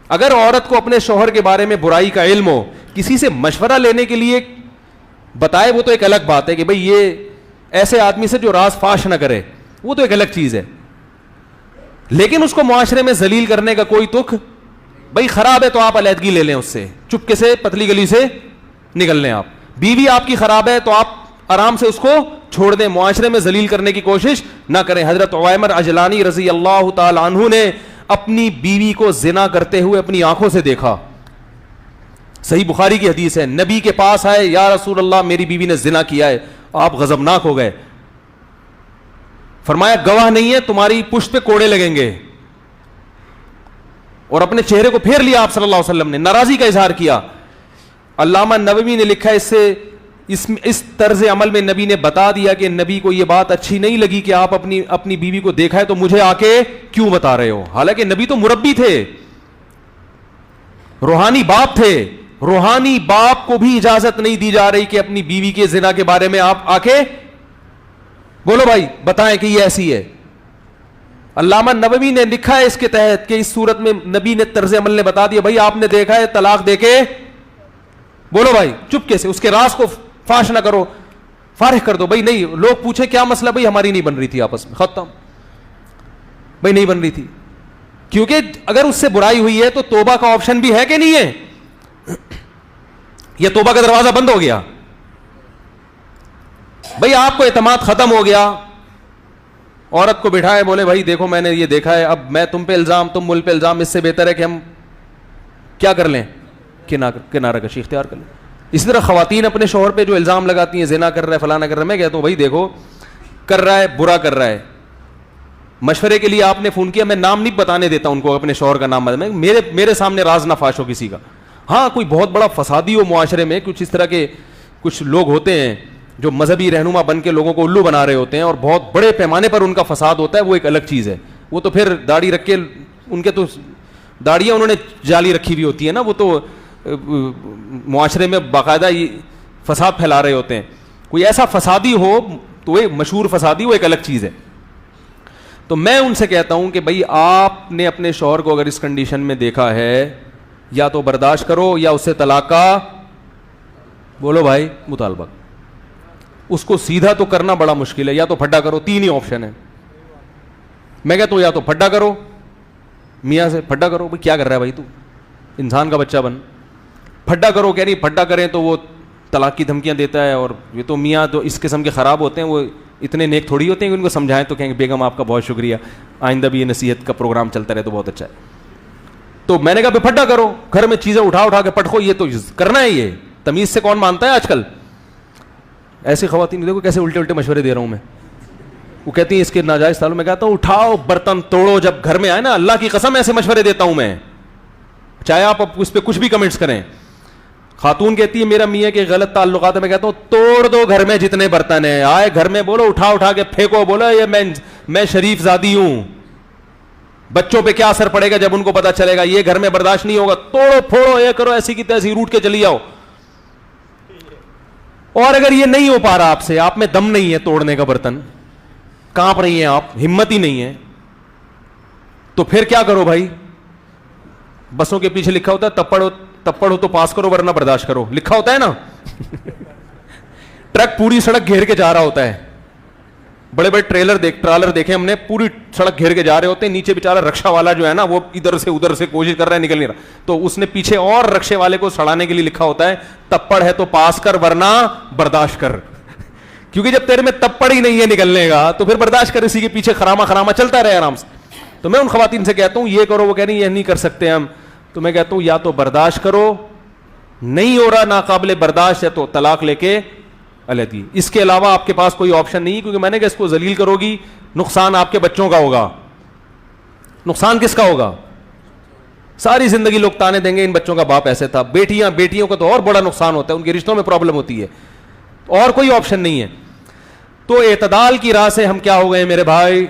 اگر عورت کو اپنے شوہر کے بارے میں برائی کا علم ہو, کسی سے مشورہ لینے کے لیے بتائے, وہ تو ایک الگ بات ہے کہ بھئی یہ ایسے آدمی سے جو راز فاش نہ کرے, وہ تو ایک الگ چیز ہے. لیکن اس کو معاشرے میں ذلیل کرنے کا کوئی تک, بھئی خراب ہے تو آپ علیحدگی لے لیں اس سے, چپکے سے پتلی گلی سے نکل لیں. آپ بیوی آپ کی خراب ہے تو آپ آرام سے اس کو چھوڑ دیں, معاشرے میں ذلیل کرنے کی کوشش نہ کریں. حضرت عویمر عجلانی رضی اللہ تعالی عنہ نے اپنی بیوی کو زنا کرتے ہوئے اپنی آنکھوں سے دیکھا. صحیح بخاری کی حدیث ہے, نبی کے پاس آئے, یا رسول اللہ میری بیوی نے زنا کیا ہے. آپ غضبناک ہو گئے, فرمایا گواہ نہیں ہے, تمہاری پشت پہ کوڑے لگیں گے, اور اپنے چہرے کو پھیر لیا آپ صلی اللہ علیہ وسلم نے, ناراضی کا اظہار کیا. علامہ نووی نے لکھا اس سے اس طرز عمل میں نبی نے بتا دیا کہ نبی کو یہ بات اچھی نہیں لگی کہ آپ اپنی بیوی کو دیکھا ہے تو مجھے آ کے کیوں بتا رہے ہو. حالانکہ نبی تو مربی تھے, روحانی باپ تھے, روحانی باپ کو بھی اجازت نہیں دی جا رہی کہ اپنی بیوی کے زنا کے بارے میں آپ آ کے بولو بھائی بتائیں کہ یہ ایسی ہے. علامہ نووی نے لکھا ہے اس کے تحت کہ اس صورت میں نبی نے طرز عمل نے بتا دیا, بھائی آپ نے دیکھا ہے, طلاق دے کے بولو بھائی چپکے سے اس کے راز کو فاش نہ کرو, فارغ کر دو. بھائی نہیں, لوگ پوچھیں کیا مسئلہ, بھائی ہماری نہیں بن رہی تھی آپس میں, ختم, بھائی نہیں بن رہی تھی. کیونکہ اگر اس سے برائی ہوئی ہے تو توبہ کا آپشن بھی ہے کہ نہیں ہے, یہ توبہ کا دروازہ بند ہو گیا. بھائی آپ کو اعتماد ختم ہو گیا, عورت کو بٹھائے, بولے بھائی دیکھو میں نے یہ دیکھا ہے, اب میں تم پہ الزام, تم مل پہ الزام, اس سے بہتر ہے کہ ہم کیا کر لیں, کنارہ کشی اختیار کر لیں. اسی طرح خواتین اپنے شوہر پہ جو الزام لگاتی ہیں, زنا کر رہا ہے, فلانا کر رہا ہے, میں کہتا ہوں بھائی دیکھو کر رہا ہے, برا کر رہا ہے, مشورے کے لیے آپ نے فون کیا, میں نام نہیں بتانے دیتا ان کو, اپنے شوہر کا نام میرے سامنے راز نہ فاش ہو کسی کا. ہاں کوئی بہت بڑا فسادی ہو معاشرے میں, کچھ اس طرح کے کچھ لوگ ہوتے ہیں جو مذہبی رہنما بن کے لوگوں کو الو بنا رہے ہوتے ہیں اور بہت بڑے پیمانے پر ان کا فساد ہوتا ہے, وہ ایک الگ چیز ہے. وہ تو پھر داڑھی رکھ کے, ان کے تو داڑیاں انہوں نے جالی رکھی ہوئی ہوتی ہے نا, وہ تو معاشرے میں باقاعدہ فساد پھیلا رہے ہوتے ہیں. کوئی ایسا فسادی ہو تو وہ مشہور فسادی, وہ ایک الگ چیز ہے. تو میں ان سے کہتا ہوں کہ بھائی آپ نے اپنے شوہر کو اگر اس کنڈیشن میں دیکھا ہے, یا تو برداشت کرو یا اس سے طلاق کا بولو بھائی مطالبہ. اس کو سیدھا تو کرنا بڑا مشکل ہے, یا تو پھڈا کرو, 3 ہی آپشن ہے. میں کہتا ہوں یا تو پھڈا کرو, میاں سے پھڈا کرو, بھائی کیا کر رہا ہے بھائی تو, انسان کا بچہ بن, پھڈا کرو. کہہ نہیں پھڈا کریں تو وہ طلاق کی دھمکیاں دیتا ہے, اور یہ تو میاں تو اس قسم کے خراب ہوتے ہیں, وہ اتنے نیک تھوڑی ہوتے ہیں کہ ان کو سمجھائیں تو کہیں گے بیگم آپ کا بہت شکریہ, آئندہ بھی یہ نصیحت کا پروگرام چلتا رہے تو بہت اچھا ہے. تو میں نے کہا پھڈا کرو, گھر میں چیزیں اٹھا کے پٹکو, یہ تو کرنا ہے, یہ تمیز سے کون مانتا ہے آج کل. ایسی خواتین دیکھو کیسے الٹے مشورے دے رہا ہوں میں. وہ کہتی ہیں اس کے ناجائز تعلق, میں کہتا ہوں اٹھاؤ برتن توڑو, جب گھر میں آئے نا, اللہ کی قسم ایسے مشورے دیتا ہوں میں, چاہے آپ اس پہ کچھ بھی کمنٹس کریں. خاتون کہتی ہے میرا میاں کے غلط تعلقات ہے, میں کہتا ہوں توڑ دو گھر میں جتنے برتن ہیں, آئے گھر میں بولو اٹھا کے پھینکو, بولو یہ میں شریف زادی ہوں. بچوں پہ کیا اثر پڑے گا جب ان کو پتا چلے گا, یہ گھر میں برداشت نہیں ہوگا, توڑو پھوڑو, یہ کرو, ایسی کی تیسی روٹ کے چلی جاؤ. اور اگر یہ نہیں ہو پا رہا آپ سے, آپ میں دم نہیں ہے توڑنے کا برتن, کانپ رہی ہیں آپ, ہمت ہی نہیں ہے, تو پھر کیا کرو بھائی. بسوں کے پیچھے لکھا ہوتا ہے تپڑ ہو تو پاس کرو ورنہ برداشت کرو, لکھا ہوتا ہے نا. ٹرک پوری سڑک گھیر کے جا رہا ہوتا ہے, بڑے بڑے ٹرالر دیکھے ہم نے, پوری سڑک گھیر کے جا رہے ہوتے ہیں, نیچے بیچارہ رکشا والا جو ہے نا وہ ادھر سے کوشش کر رہا ہے, نکل نہیں رہا, تو اس نے پیچھے اور رکشے والے کو سڑانے کے لیے لکھا ہوتا ہے تپڑ ہے تو پاس کر ورنہ برداشت کر. کیونکہ جب تیرے میں تپڑ ہی نہیں ہے نکلنے کا تو پھر برداشت کر, اسی کے پیچھے خراما چلتا رہے آرام سے. تو میں ان خواتین سے کہتا ہوں یہ کرو, وہ کہہ رہی یہ نہیں کر سکتے ہم, تو میں کہتا ہوں یا تو برداشت کرو, نہیں ہو رہا ناقابل برداشت ہے تو طلاق لے کے علیحدگی. اس کے علاوہ آپ کے پاس کوئی آپشن نہیں, کیونکہ میں نے کہا اس کو ذلیل کرو گی, نقصان آپ کے بچوں کا ہوگا. نقصان کس کا ہوگا؟ ساری زندگی لوگ تانے دیں گے ان بچوں کا باپ ایسے تھا. بیٹیوں کا تو اور بڑا نقصان ہوتا ہے, ان کے رشتوں میں پرابلم ہوتی ہے, اور کوئی آپشن نہیں ہے. تو اعتدال کی راہ سے ہم کیا ہو گئے میرے بھائی,